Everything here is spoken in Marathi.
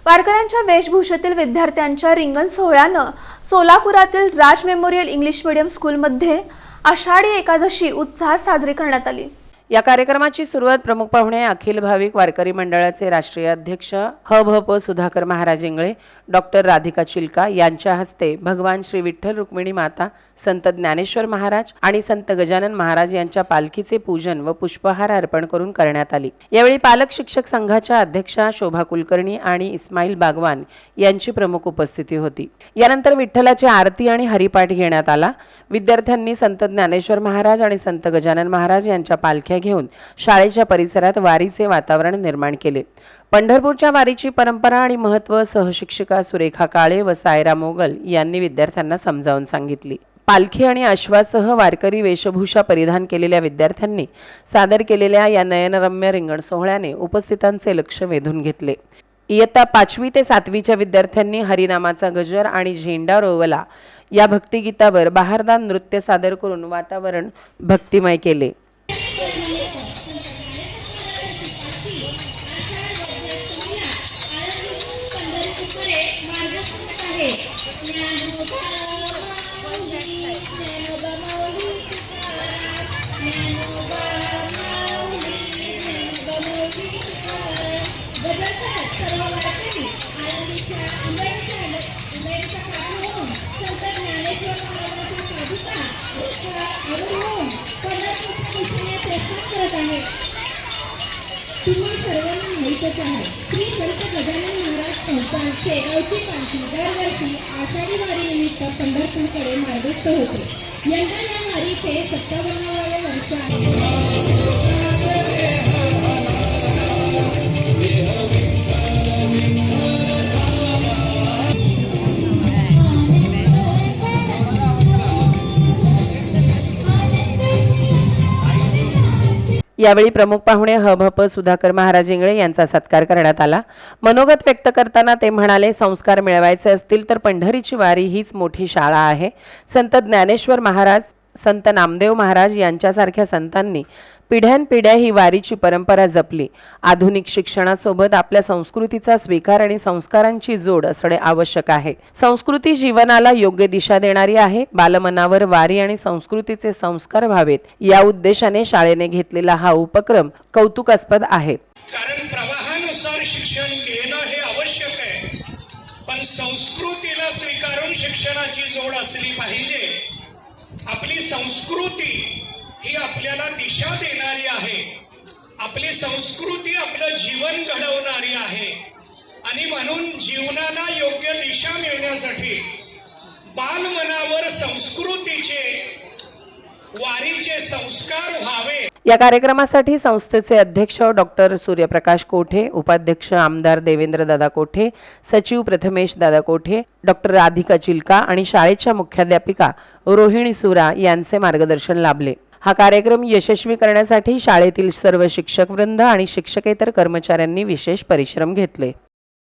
वारकऱ्यांच्या वेशभूषेतील विद्यार्थ्यांच्या रिंगण सोहळ्यानं सोलापुरातील राज मेमोरियल इंग्लिश मीडियम स्कूलमध्ये आषाढी एकादशी उत्साहात साजरी करण्यात आली। या कार्यक्रमाची सुरुवात प्रमुख पाहुणे अखिल भाविक वारकरी मंडळाचे राष्ट्रीय अध्यक्ष ह.भ.प. सुधाकर महाराज इंगळे, डॉक्टर राधिका चिलका यांच्या हस्ते भगवान श्री विठ्ठल रुक्मिणी माता, संत ज्ञानेश्वर महाराज आणि संत गजानन महाराज यांच्या पालखीचे पूजन व पुष्पहार अर्पण करून करण्यात आली। यावेळी पालक शिक्षक संघाच्या अध्यक्षा शोभा कुलकर्णी आणि इस्माईल बागवान यांची प्रमुख उपस्थिती होती। यानंतर विठ्ठलाची आरती आणि हरिपाठ घेण्यात आला। विद्यार्थ्यांनी संत ज्ञानेश्वर महाराज आणि संत गजानन महाराज यांच्या पालख्या घेऊन शाळेच्या परिसरात वारीचे वातावरण निर्माण केले। पंढरपूरच्या वारीची परंपरा आणि महत्त्व सहशिक्षिका सुरेखा काळे व सायरा मोगल यांनी विद्यार्थ्यांना समजावून सांगितली। पालखी आणि अश्वासह वारकरी वेशभूषा परिधान केलेल्या विद्यार्थ्यांनी सादर केलेल्या या नयनरम्य रिंगण सोहळ्याने उपस्थितांचे लक्ष वेधून घेतले। इयत्ता 5वी ते 7वीच्या विद्यार्थ्यांनी हरिनामाचा गजर आणि झेंडा रोवला या भक्तिगीतावर बहारदार नृत्य सादर करून वातावरण भक्तिमय केले। तुम्हा सर्वांना माहीतच आहे, श्री संत गजानन महाराज संस्थानचे गावची पालखी दरवर्षी आषाढी वारीनिमित्त पंढरपूरकडे मार्गस्थ होते। यंदा या वारीचे 57वे वर्ष आहे। यावेळी प्रमुख पाहुणे ह.भ.प. सुधाकर महाराज इंगळे यांचा सत्कार करण्यात आला। मनोगत व्यक्त करताना ते म्हणाले, संस्कार मिळवायचे असतील तर पंढरीची वारी हीच मोठी शाळा आहे। संत ज्ञानेश्वर महाराज, संत नामदेव महाराज यांच्यासारख्या संतांनी पिढ्यानपिढ्या ही वारीची परंपरा जपली। आधुनिक शिक्षणासोबत आपल्या संस्कृतीचा स्वीकार आणि संस्कारांची जोड असणे आवश्यक आहे। संस्कृती जीवनाला योग्य दिशा देणारी आहे। बालमनावर वारी आणि संस्कृतीचे संस्कार व्हावेत या उद्देशाने शाळेने घेतलेला हा उपक्रम कौतुकास्पद आहे। कारण प्रवाहानुसार शिक्षण घेणं हे आवश्यक आहे, पण संस्कृतीला स्वीकारून शिक्षणाची जोड असली पाहिजे। आपली संस्कृती ही आपल्याला दिशा देणारी आहे, आपली संस्कृती आपलं जीवन घडवणारी आहे आणि म्हणून जीवनाला योग्य दिशा मिळण्यासाठी बालमनावर संस्कृतीचे, वारीचे संस्कार व्हावे। या कार्यक्रमासाठी संस्थेचे अध्यक्ष डॉक्टर सूर्यप्रकाश कोठे, उपाध्यक्ष आमदार देवेंद्र दादा कोठे, सचिव प्रथमेश दादा कोठे, डॉक्टर राधिका चिलका आणि शाळेच्या मुख्याध्यापिका रोहिणी सुरा यांचे मार्गदर्शन लाभले। हा कार्यक्रम यशस्वी करण्यासाठी शाळेतील सर्व शिक्षक वृंद आणि शिक्षकेतर कर्मचाऱ्यांनी विशेष परिश्रम घेतले।